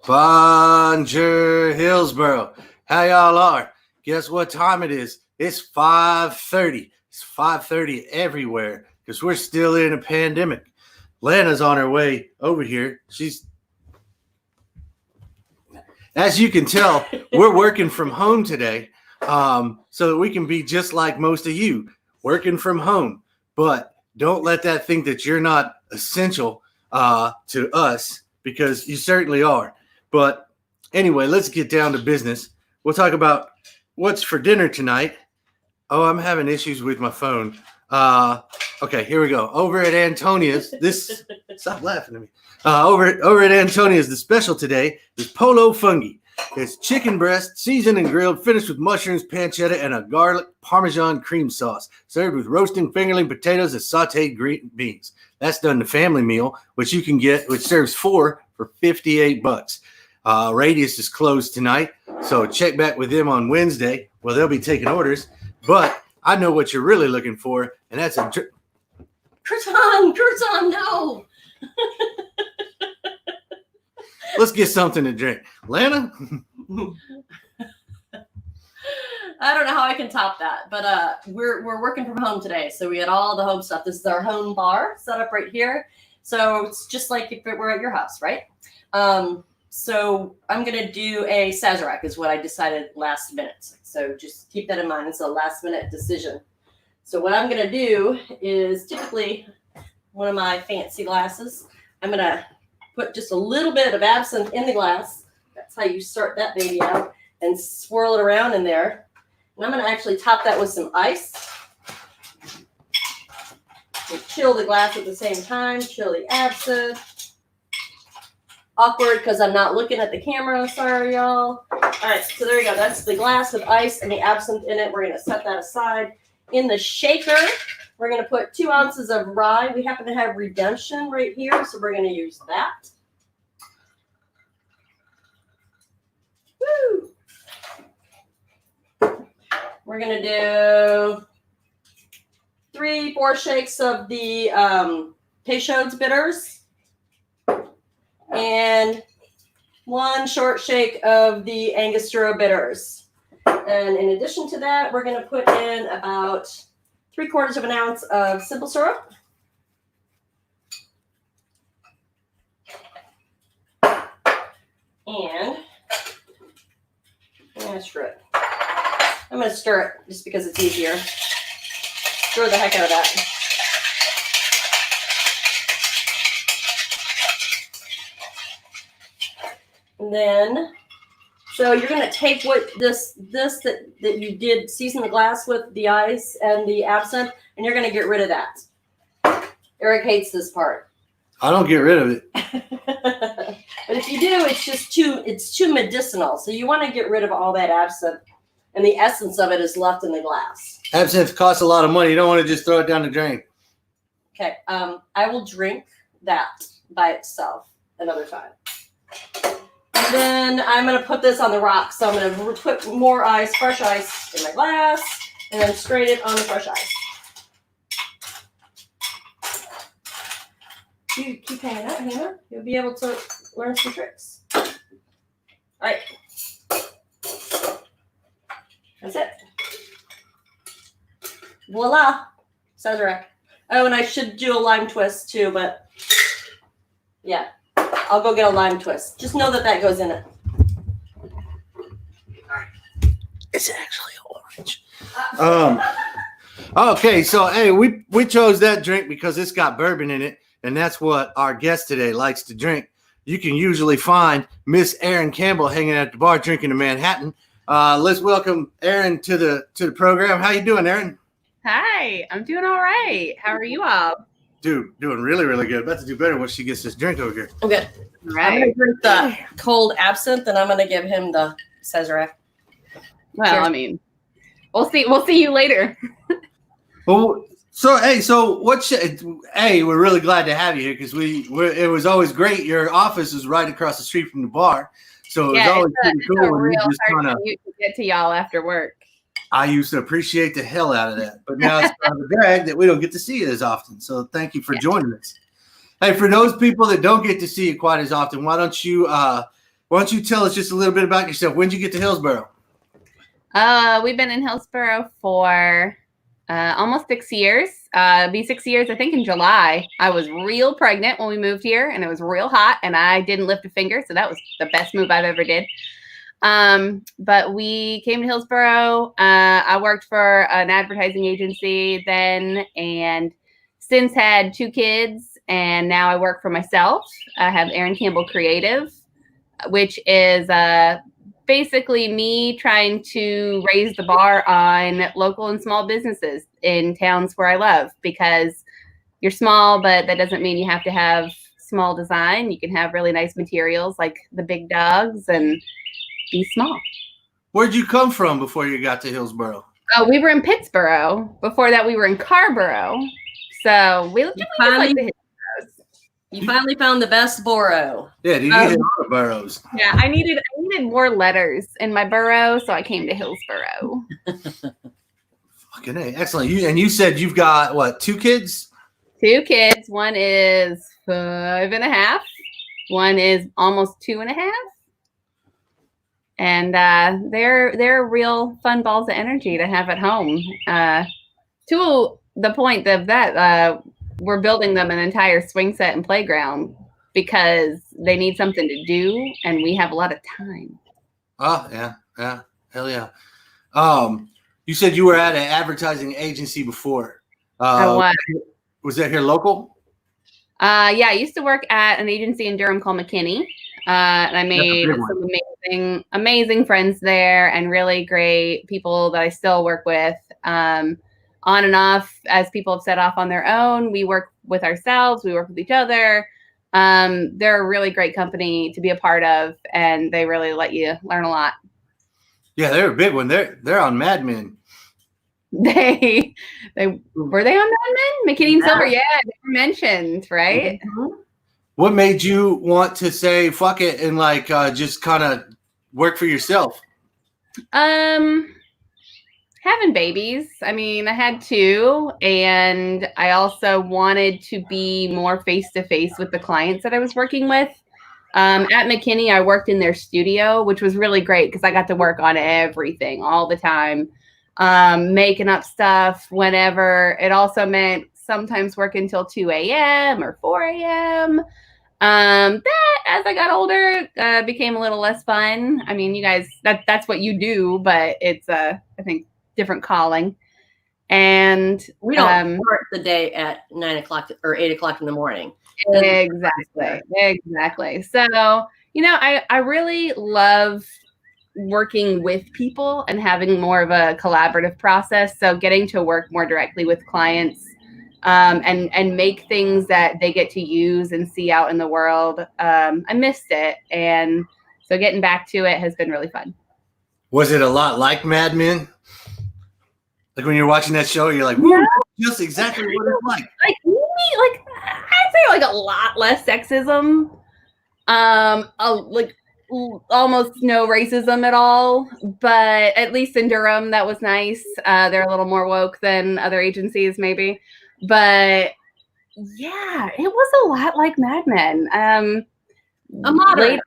Bonjour, Hillsborough. How y'all are? Guess what time it is? It's 5:30. It's 5:30 everywhere because we're still in a pandemic. Lana's on her way over here. As you can tell, we're working from home today, so that we can be just like most of you, working from home. But don't let that think that you're not essential to us, because you certainly are. But anyway, let's get down to business. We'll talk about what's for dinner tonight. Oh, I'm having issues with my phone. Okay, here we go. Over at Antonia's, stop laughing at me. Over at Antonia's, the special today is polo fungi. It's chicken breast, seasoned and grilled, finished with mushrooms, pancetta, and a garlic parmesan cream sauce, served with roasting fingerling potatoes and sauteed green beans. That's done the family meal, which you can get, which serves four for $58. Radius is closed tonight, so check back with them on Wednesday. Well, they'll be taking orders, but I know what you're really looking for, and that's a Croissant, no. Let's get something to drink. Lana? I don't know how I can top that, but we're working from home today, so we had all the home stuff. This is our home bar set up right here, so it's just like if it were at your house, right? So I'm gonna do a Sazerac is what I decided last minute. So just keep that in mind. It's a last minute decision. So what I'm gonna do is typically one of my fancy glasses. I'm gonna put just a little bit of absinthe in the glass. That's how you start that baby out, and swirl it around in there. And I'm gonna actually top that with some ice. And chill the glass at the same time. Chill the absinthe. Awkward because I'm not looking at the camera. Sorry, y'all. All right, so there you go. That's the glass with ice and the absinthe in it. We're going to set that aside. In the shaker, we're going to put 2 ounces of rye. We happen to have Redemption right here, so we're going to use that. Woo! We're going to do 3-4 shakes of the Peychaud's bitters. And 1 short shake of the Angostura bitters. And in addition to that, we're going to put in about 3/4 of an ounce of simple syrup. And I'm going to stir it. I'm going to stir it just because it's easier. Stir the heck out of that. And then, so you're going to take what this that you did season the glass with the ice and the absinthe, and you're going to get rid of that. Eric hates this part. I don't get rid of it. But if you do, it's too medicinal. So you want to get rid of all that absinthe, and the essence of it is left in the glass. Absinthe costs a lot of money. You don't want to just throw it down the drain. Okay. I will drink that by itself another time. And then I'm going to put this on the rocks. So I'm going to put more ice, fresh ice, in my glass, and then straight it on the fresh ice. You keep hanging out, Hannah. You'll be able to learn some tricks. All right. That's it. Voila. Sazerac. Oh, and I should do a lime twist too, but yeah. I'll go get a lime twist. Just know that goes in it. It's actually orange. Okay, so hey, we chose that drink because it's got bourbon in it, and that's what our guest today likes to drink. You can usually find Miss Erin Campbell hanging at the bar drinking a Manhattan. Let's welcome Erin to the program. How you doing, Erin? Hi, I'm doing all right. How are you all? Dude, doing really, really good. About to do better once she gets this drink over here. I'm good. Right. I'm going to drink the cold absinthe, and I'm going to give him the Sazerac. Well, Cheers. I mean, we'll see. We'll see you later. Well, so we're really glad to have you here because it was always great. Your office is right across the street from the bar, so it was always pretty cool. Real hard to get to y'all after work. I used to appreciate the hell out of that, but now it's kind of a drag that we don't get to see it as often. So thank you for joining us. Hey, for those people that don't get to see it quite as often, why don't you Why don't you tell us just a little bit about yourself? When did you get to Hillsborough? We've been in Hillsborough for almost 6 years. Be 6 years, I think, in July. I was real pregnant when we moved here, and it was real hot, and I didn't lift a finger, so that was the best move I've ever did. But we came to Hillsborough. I worked for an advertising agency then, and since had 2 kids, and now I work for myself. I have Erin Campbell Creative, which is basically me trying to raise the bar on local and small businesses in towns where I live, because you're small, but that doesn't mean you have to have small design. You can have really nice materials like the big dogs and be small. Where'd you come from before you got to Hillsborough? Oh, we were in Pittsburgh. Before that, we were in Carborough. So we just like the You finally found the best borough. Yeah, you needed all the boroughs. Yeah, I needed more letters in my borough, so I came to Hillsborough. Fucking A. Excellent. You said you've got, what, 2 kids? 2 kids. One is 5.5. One is almost 2.5. And they're real fun balls of energy to have at home. To the point of that, we're building them an entire swing set and playground because they need something to do, and we have a lot of time. Oh, yeah. Hell yeah. You said you were at an advertising agency before. I was. Was that here local? Yeah, I used to work at an agency in Durham called McKinney. And I made some amazing friends there, and really great people that I still work with. On and off, as people have set off on their own. We work with ourselves. We work with each other. They're a really great company to be a part of, and they really let you learn a lot. Yeah, they're a big one. They're on Mad Men. They were they on Mad Men? McKinney and Silver, yeah, they were mentioned, right? Mm-hmm. What made you want to say fuck it and like just kind of work for yourself? Having babies. I mean, I had 2, and I also wanted to be more face-to-face with the clients that I was working with. At McKinney, I worked in their studio, which was really great because I got to work on everything all the time, making up stuff whenever. It also meant sometimes working until 2 a.m. or 4 a.m. That, as I got older, became a little less fun. I mean, you guys, that's what you do, but it's, I think, different calling. And we don't start the day at 9 o'clock or 8 o'clock in the morning. Exactly. So, I really love working with people and having more of a collaborative process. So getting to work more directly with clients, and make things that they get to use and see out in the world. I missed it. And so getting back to it has been really fun. Was it a lot like Mad Men? Like when you're watching that show, you're like, woo, just exactly what it's like. I'd say like a lot less sexism. Like almost no racism at all. But at least in Durham, that was nice. They're a little more woke than other agencies, maybe. But yeah, it was a lot like Mad Men. A modern,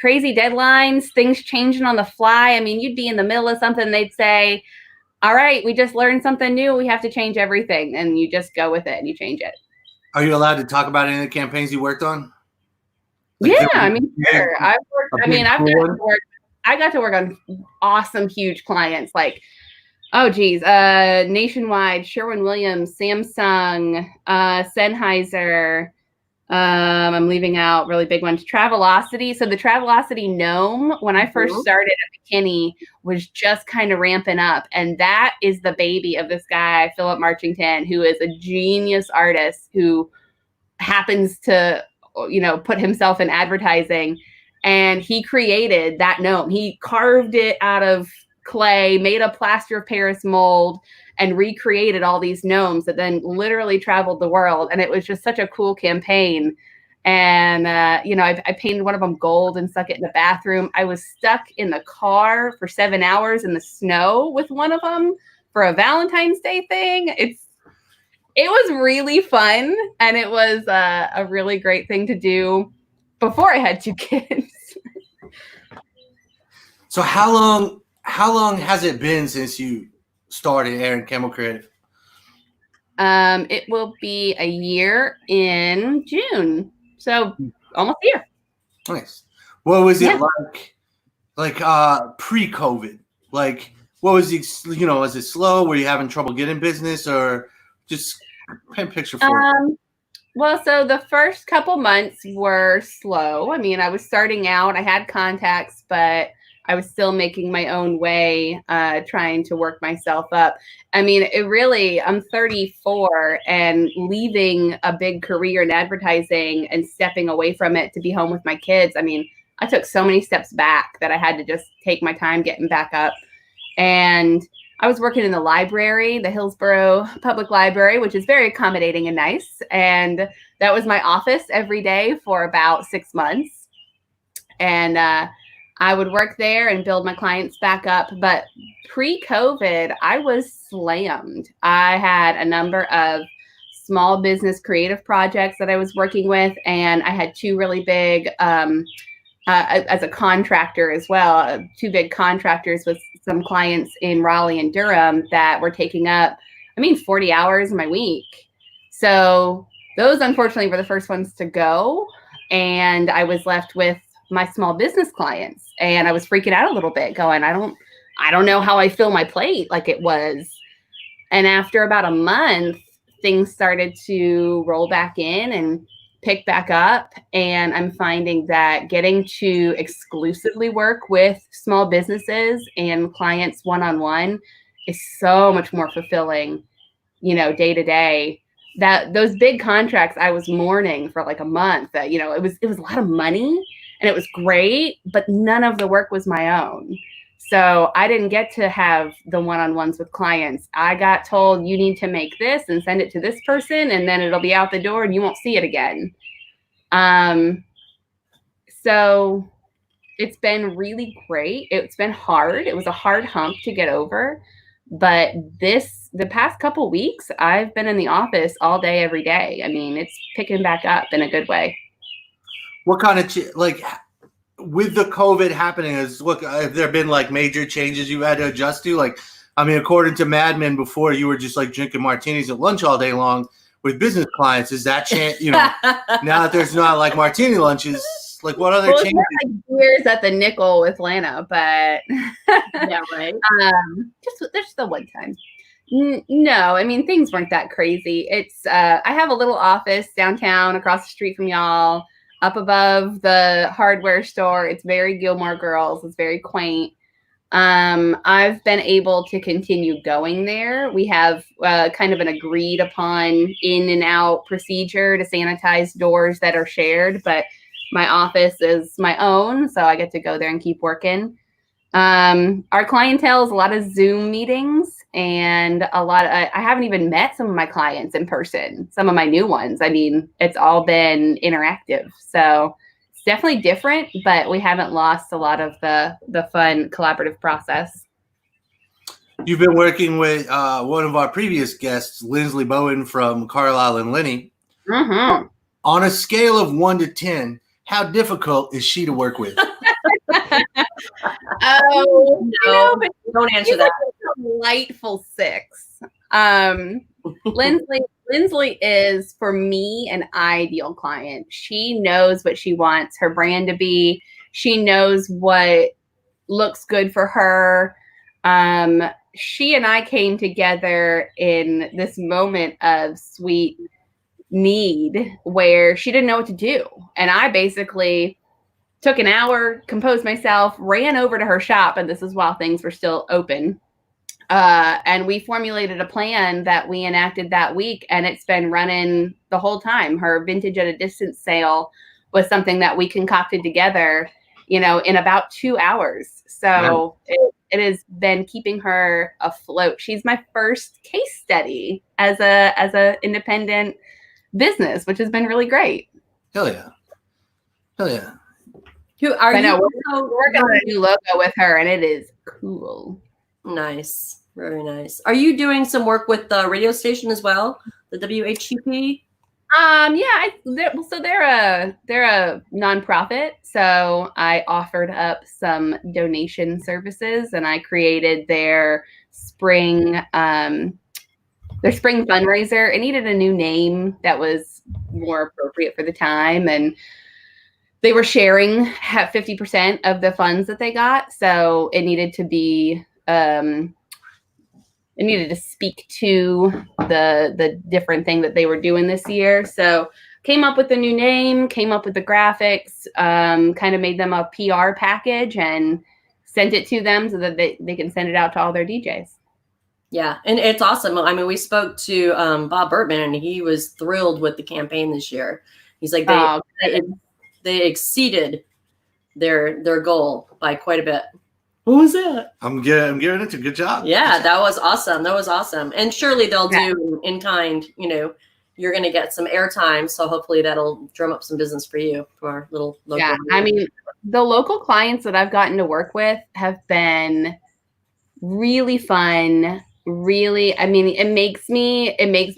crazy deadlines, things changing on the fly. I mean, you'd be in the middle of something, they'd say, all right, we just learned something new. We have to change everything. And you just go with it and you change it. Are you allowed to talk about any of the campaigns you worked on? Like, yeah, I mean, sure. I got to work on awesome, huge clients like, oh, geez, Nationwide, Sherwin-Williams, Samsung, Sennheiser. I'm leaving out really big ones. Travelocity. So the Travelocity Gnome, when I first started at McKinney, was just kind of ramping up. And that is the baby of this guy, Philip Marchington, who is a genius artist who happens to, put himself in advertising. And he created that gnome. He carved it out of clay, made a plaster of Paris mold, and recreated all these gnomes that then literally traveled the world. And it was just such a cool campaign. And, I painted one of them gold and stuck it in the bathroom. I was stuck in the car for 7 hours in the snow with one of them for a Valentine's Day thing. It was really fun. And it was a really great thing to do. before I had 2 kids. So how long has it been since you started Erin Campbell Creative? It will be a year in June. So almost a year. Nice. What was it Yeah. like pre-COVID? Like what was it, was it slow? Were you having trouble getting business, or just paint a picture for it? Well, so the first couple months were slow. I mean, I was starting out, I had contacts, but I was still making my own way, trying to work myself up. I mean, I'm 34 and leaving a big career in advertising and stepping away from it to be home with my kids. I mean, I took so many steps back that I had to just take my time getting back up. And I was working in the library, the Hillsborough Public Library, which is very accommodating and nice. And that was my office every day for about 6 months. And I would work there and build my clients back up. But pre-COVID, I was slammed. I had a number of small business creative projects that I was working with. And I had 2 really big, as a contractor as well, 2 big contractors with some clients in Raleigh and Durham that were taking up, 40 hours of my week. So those unfortunately were the first ones to go. And I was left with my small business clients, and I was freaking out a little bit going, I don't know how I fill my plate like it was. And after about a month, things started to roll back in and pick back up. And I'm finding that getting to exclusively work with small businesses and clients one-on-one is so much more fulfilling, day to day. That those big contracts I was mourning for like a month, that, it was a lot of money and it was great, but none of the work was my own. So I didn't get to have the one-on-ones with clients. I got told, you need to make this and send it to this person, and then it'll be out the door and you won't see it again. So it's been really great. It's been hard. It was a hard hump to get over. But the past couple weeks, I've been in the office all day, every day. I mean, it's picking back up in a good way. What kind of with the COVID happening, have there been like major changes you had to adjust to? Like, according to Mad Men, before you were just like drinking martinis at lunch all day long with business clients. Is that now that there's not like martini lunches, like what other changes? Like beers at the Nickel with Lana, but yeah, right. Just the one time. No, things weren't that crazy. It's I have a little office downtown across the street from y'all, up above the hardware store. It's very Gilmore Girls. It's very quaint. I've been able to continue going there. We have kind of an agreed upon in and out procedure to sanitize doors that are shared, but my office is my own, so I get to go there and keep working. Our clientele is a lot of Zoom meetings, and I haven't even met some of my clients in person, some of my new ones. It's all been interactive. So it's definitely different, but we haven't lost a lot of the fun collaborative process. You've been working with one of our previous guests, Lindsley Bowen from Carlisle and Linney. Mm-hmm. On a scale of 1 to 10, how difficult is she to work with? Oh, no, but don't answer that. A delightful 6. Lindsley is, for me, an ideal client. She knows what she wants her brand to be. She knows what looks good for her. She and I came together in this moment of sweet need where she didn't know what to do. And I basically took an hour, composed myself, ran over to her shop, and this is while things were still open. And we formulated a plan that we enacted that week, and it's been running the whole time. Her Vintage at a Distance sale was something that we concocted together, in about 2 hours. So it has been keeping her afloat. She's my first case study as a independent business, which has been really great. Hell yeah. Who are you? We're working on a new logo with her, and it is cool. Nice. Very nice. Are you doing some work with the radio station as well? The WHUP? They're a nonprofit, so I offered up some donation services, and I created their spring fundraiser. It needed a new name that was more appropriate for the time, and they were sharing 50% of the funds that they got, so it needed to be it needed to speak to the different thing that they were doing this year. So came up with the new name, came up with the graphics, kind of made them a PR package and sent it to them so that they can send it out to all their DJs. Yeah, and it's awesome. I mean, we spoke to Bob Burtman, and he was thrilled with the campaign this year. He's like, they exceeded their goal by quite a bit. What was that? I'm giving it a good job. Yeah, that was awesome. That was awesome. And surely they'll do in kind, you're going to get some airtime. So hopefully that'll drum up some business for you, for our little local. Yeah, I mean, the local clients that I've gotten to work with have been really fun. Really, I mean, it makes me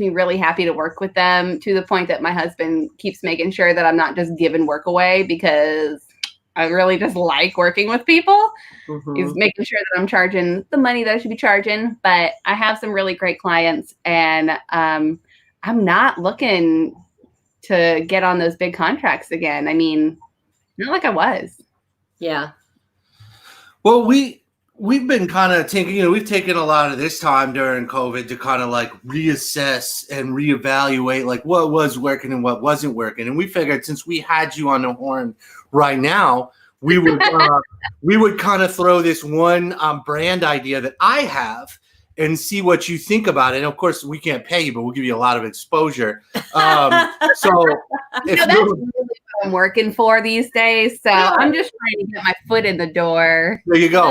really happy to work with them, to the point that my husband keeps making sure that I'm not just giving work away, because I really just like working with people. Mm-hmm. He's making sure that I'm charging the money that I should be charging. But I have some really great clients, and I'm not looking to get on those big contracts again. I mean, not like I was. Yeah. Well, we've been kind of thinking, we've taken a lot of this time during COVID to kind of like reassess and reevaluate like what was working and what wasn't working. And we figured, since we had you on the horn right now, we would kind of throw this one brand idea that I have and see what you think about it. And of course, we can't pay you, but we'll give you a lot of exposure. So if that's really what I'm working for these days. So I'm just trying to get my foot in the door. There you go.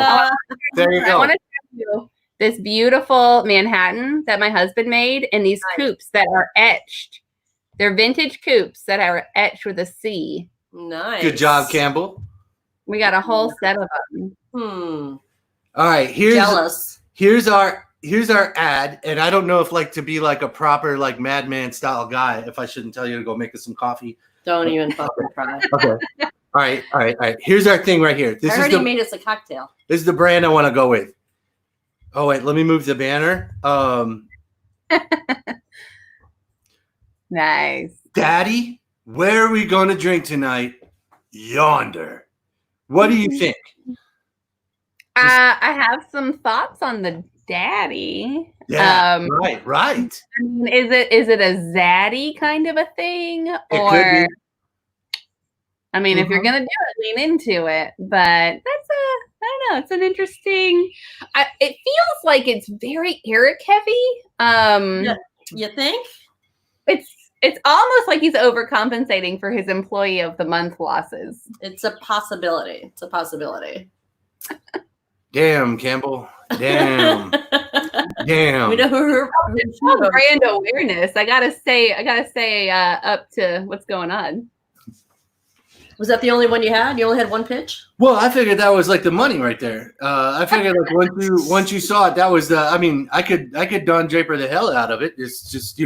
There you go. I want to show you this beautiful Manhattan that my husband made, and these coupes that are etched. They're vintage coupes that are etched with a C. Nice. Good job, Campbell. We got a whole set of them. All right, here's our ad, and I don't know if like to be like a proper like madman style guy, if I shouldn't tell you to go make us some coffee. Don't even fucking try. Okay. All right. Here's our thing right here. I already made us a cocktail. This is the brand I want to go with. Oh wait, let me move the banner. Nice. Daddy, where are we going to drink tonight? Yonder. What do you think? I have some thoughts on the daddy. Yeah, right. I mean, is it a zaddy kind of a thing, or? I mean, if you're gonna do it, lean into it. But I don't know. It's an interesting. It feels like it's very Eric heavy. You think? It's almost like he's overcompensating for his employee of the month losses. It's a possibility. Damn, Campbell. Damn. We know who brand awareness. I gotta say up to what's going on. Was that the only one you had? You only had one pitch? Well, I figured that was like the money right there. I figured like once you saw it, that was the. I mean, I could Don Draper the hell out of it. It's just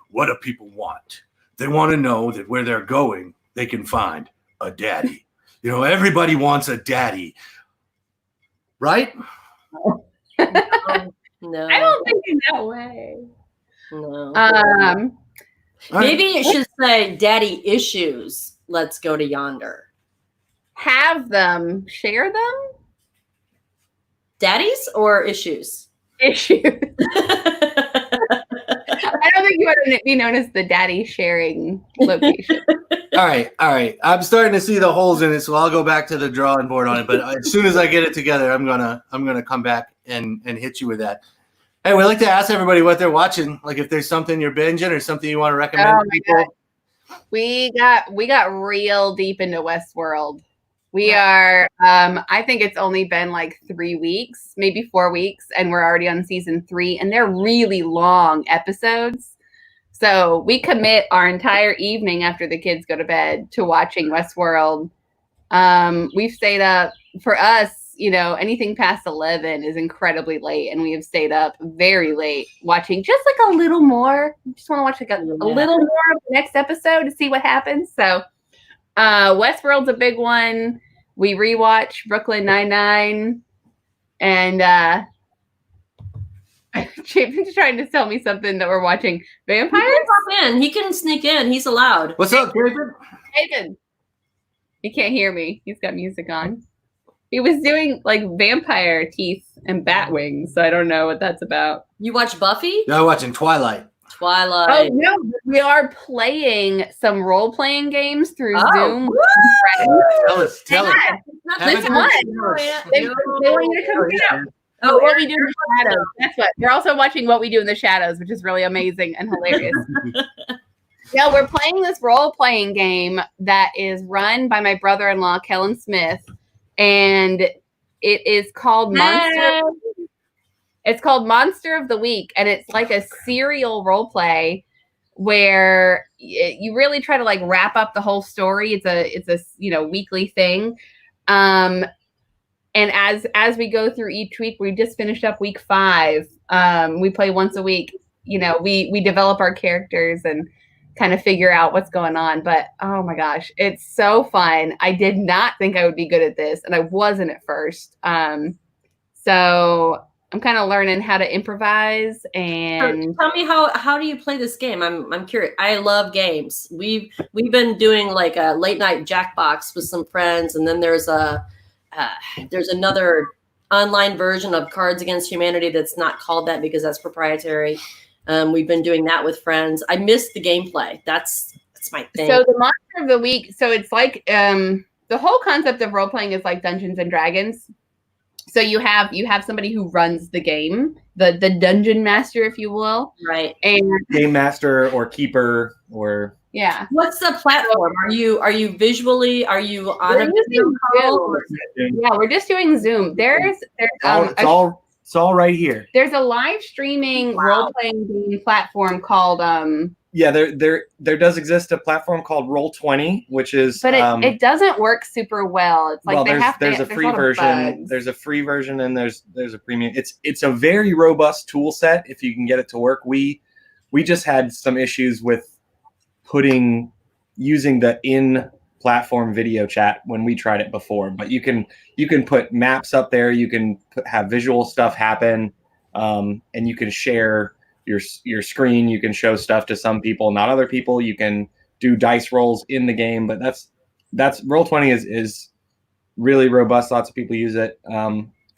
what do people want? They want to know that where they're going, they can find a daddy. Everybody wants a daddy, right? No. I don't think in that way. No. Maybe it should say daddy issues. Let's go to Yonder. Have them share them? Daddies or issues? Issues. I don't think you want to be known as the daddy sharing location. All right. I'm starting to see the holes in it, so I'll go back to the drawing board on it. But as soon as I get it together, I'm gonna come back and hit you with that. Hey, we like to ask everybody what they're watching. Like if there's something you're binging or something you want to recommend to people. God. We got real deep into Westworld. We are, I think it's only been like 3 weeks, maybe 4 weeks, and we're already on season 3, and they're really long episodes. So we commit our entire evening after the kids go to bed to watching Westworld. We've stayed up, for us, anything past 11 is incredibly late, and we have stayed up very late watching just like a little more. I just want to watch like a little more of the next episode to see what happens. So Westworld's a big one. We rewatch Brooklyn Nine-Nine, and Chapin's trying to tell me something that we're watching. Vampires? He can sneak in. He's allowed. What's up, David? Chapin. He can't hear me. He's got music on. He was doing like vampire teeth and bat wings, so I don't know what that's about. You watch Buffy? No, watching Twilight. Oh no, we are playing some role-playing games through Zoom. Tell us. This one. They want you to come out. Oh, What We Do in the Shadows. That's what. They're also watching What We Do in the Shadows, which is really amazing and hilarious. Yeah, we're playing this role-playing game that is run by my brother-in-law, Kellen Smith, and it is called Monster. It's called Monster of the Week, and it's like a serial role play where you really try to like wrap up the whole story. It's a weekly thing. And as we go through each week, we just finished up week 5. We play once a week. We develop our characters and kind of figure out what's going on. But oh my gosh, it's so fun. I did not think I would be good at this, and I wasn't at first. So I'm kind of learning how to improvise. And tell me how do you play this game? I'm curious. I love games. We've been doing like a late night Jackbox with some friends, and then there's another online version of Cards Against Humanity that's not called that because that's proprietary. We've been doing that with friends. I miss the gameplay. That's my thing. So the Monster of the Week. So it's like the whole concept of role playing is like Dungeons and Dragons. So you have somebody who runs the game, the dungeon master, if you will, right? And game master or keeper or yeah. What's the platform? Are you visually? Are you on a video call? Yeah, we're just doing Zoom. it's all right here. There's a live streaming role playing game platform called there does exist a platform called Roll20, which is but it doesn't work super well. It's like there's a free version. There's a free version and there's a premium. It's a very robust tool set if you can get it to work. We just had some issues with using the in-platform video chat when we tried it before, but you can put maps up there, you can have visual stuff happen, and you can share your screen. You can show stuff to some people, not other people. You can do dice rolls in the game, but that's Roll20 is really robust. Lots of people use it.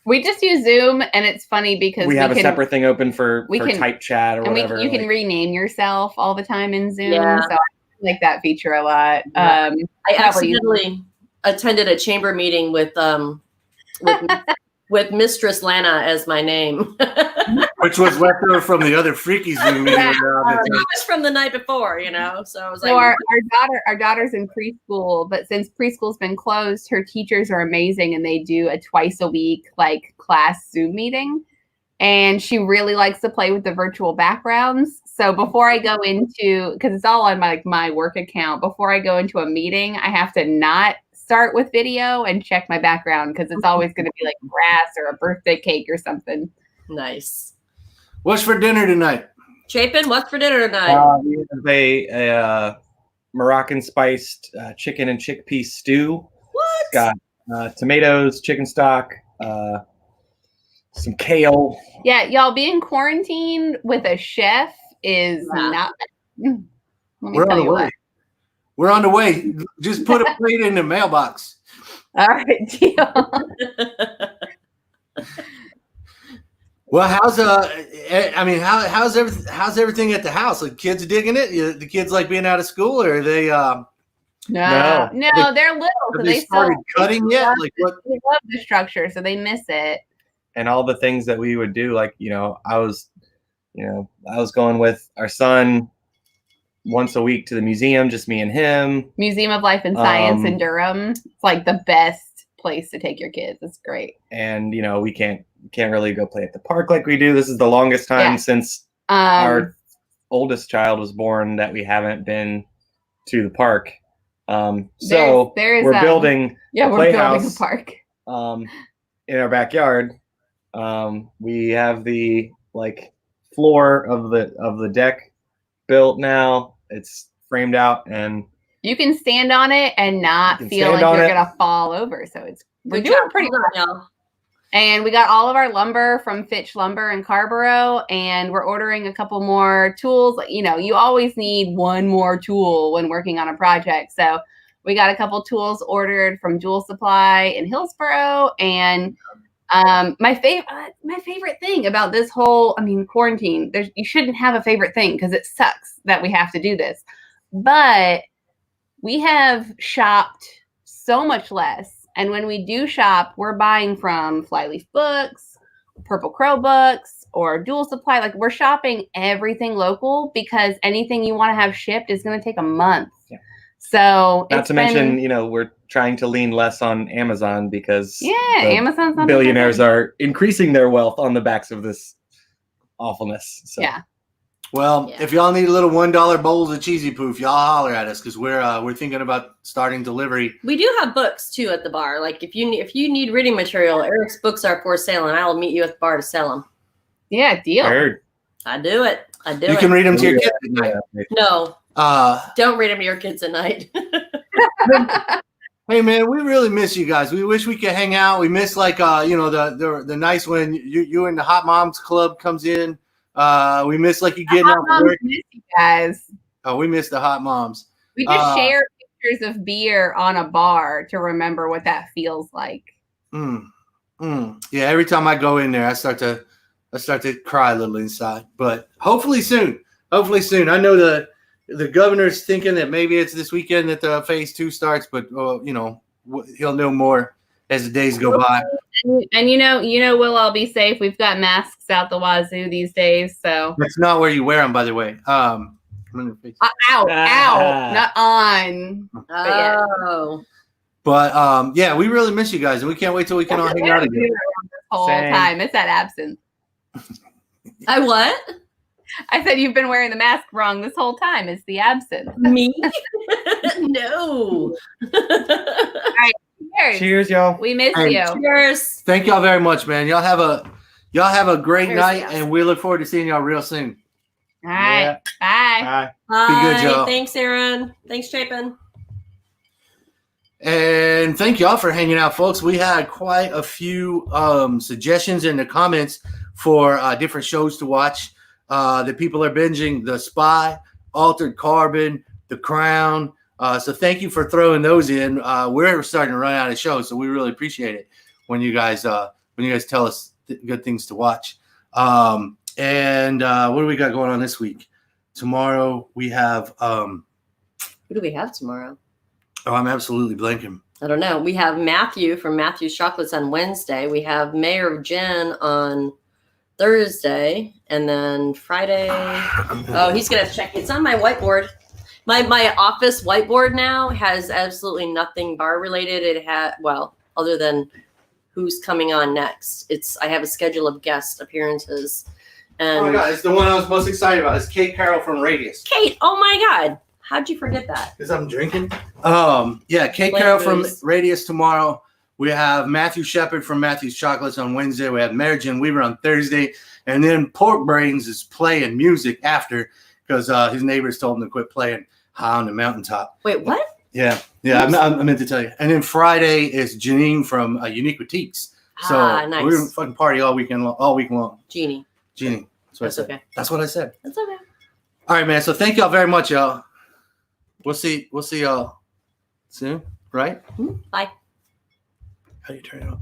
We just use Zoom, and it's funny because we have a separate thing open for type chat or whatever. You can rename yourself all the time in Zoom. Yeah. So I like that feature a lot. Yeah. I accidentally attended a chamber meeting with Mistress Lana as my name. Which was left over from the other freaky Zoom meeting. It was from the night before, So I was like, our daughter's in preschool, but since preschool's been closed, her teachers are amazing, and they do a twice a week like class Zoom meeting. And she really likes to play with the virtual backgrounds. So before I go into, because it's all on my work account, before I go into a meeting, I have to not start with video and check my background because it's always going to be like grass or a birthday cake or something. Nice. What's for dinner tonight? Chapin, what's for dinner tonight? We have a Moroccan spiced chicken and chickpea stew. What? It's got tomatoes, chicken stock, some kale. Yeah, y'all being quarantined with a chef is not. Let me tell you what. We're on the way. Just put a plate in the mailbox. All right, deal. Well, how's everything at the house? Like, kids digging it? The kids like being out of school, or are they? No, they're little, so they started cutting yet? Like what? They love the structure, so they miss it. And all the things that we would do, like I was going with our son once a week to the museum, just me and him. Museum of Life and Science in Durham. It's like the best place to take your kids. It's great. And we can't really go play at the park like we do. This is the longest time since our oldest child was born that we haven't been to the park. We're building a playhouse a park in in our backyard, we have the floor of the deck built now. It's framed out, and You can stand on it and not You can feel stand like on you're it. gonna fall over. So we're Good doing job. pretty Well well. done, y'all. And we got all of our lumber from Fitch Lumber in Hillsborough, and we're ordering a couple more tools. You always need one more tool when working on a project. So we got a couple tools ordered from Jewel Supply in Hillsborough. And my favorite thing about this whole, quarantine, you shouldn't have a favorite thing because it sucks that we have to do this. But we have shopped so much less. And when we do shop, we're buying from Flyleaf Books, Purple Crow Books, or Jewel Supply. Like, we're shopping everything local because anything you want to have shipped is going to take a month. Yeah. So not to mention, we're trying to lean less on Amazon because Amazon's not billionaires are increasing their wealth on the backs of this awfulness. So. Yeah. Well, if y'all need a little $1 bowls of cheesy poof, y'all holler at us because we're thinking about starting delivery. We do have books too at the bar. Like if you need reading material, Eric's books are for sale, and I will meet you at the bar to sell them. Yeah, deal. Heard. I do it. You can read them to your kids at night. No, don't read them to your kids at night. Hey man, we really miss you guys. We wish we could hang out. We miss the nights when you and the Hot Moms Club comes in. We miss you getting out of work. Miss you guys. Oh, we miss the Hot Moms. We just share pictures of beer on a bar to remember what that feels like. Yeah, every time I go in there, I start to cry a little inside. But hopefully soon. I know the governor's thinking that maybe it's this weekend that the phase 2 starts, but he'll know more as the days go by. And we'll all be safe. We've got masks out the wazoo these days, so that's not where you wear them, by the way. Out, not on. But we really miss you guys, and we can't wait till we can all hang out again. The whole time, it's that absence. I what? I said you've been wearing the mask wrong this whole time. It's the absence. Me? No. All right. Cheers, y'all. We miss you. Cheers. Thank y'all very much, man. Y'all have a great night, and we look forward to seeing y'all real soon. All right. Bye. Bye. Be good, y'all. Thanks, Erin. Thanks, Chapin. And thank y'all for hanging out, folks. We had quite a few suggestions in the comments for different shows to watch that people are binging: The Spy, Altered Carbon, The Crown. So thank you for throwing those in. We're starting to run out of shows, so we really appreciate it when you guys tell us good things to watch. And what do we got going on this week? Tomorrow we have. Who do we have tomorrow? Oh, I'm absolutely blanking. I don't know. We have Matthew from Matthew's Chocolates on Wednesday. We have Mayor of Jen on Thursday, and then Friday. Oh, he's gonna have to check. It's on my whiteboard. My office whiteboard now has absolutely nothing bar related. It had other than who's coming on next. I have a schedule of guest appearances. And oh my God, it's the one I was most excited about. It's Kate Carroll from Radius. Kate, oh my God. How'd you forget that? Because I'm drinking. Kate Carroll from Radius tomorrow. We have Matthew Shepard from Matthew's Chocolates on Wednesday. We have Mary Jen Weaver on Thursday. And then Pork Brains is playing music after because his neighbors told him to quit playing High on the Mountaintop. Wait, what? Yeah. I meant to tell you. And then Friday is Janine from Unique Boutiques. So nice. We're going to fucking party all week long. Jeannie. That's okay. That's what I said. That's okay. All right, man. So thank y'all very much, y'all. We'll see y'all soon, right? Bye. How do you turn it on?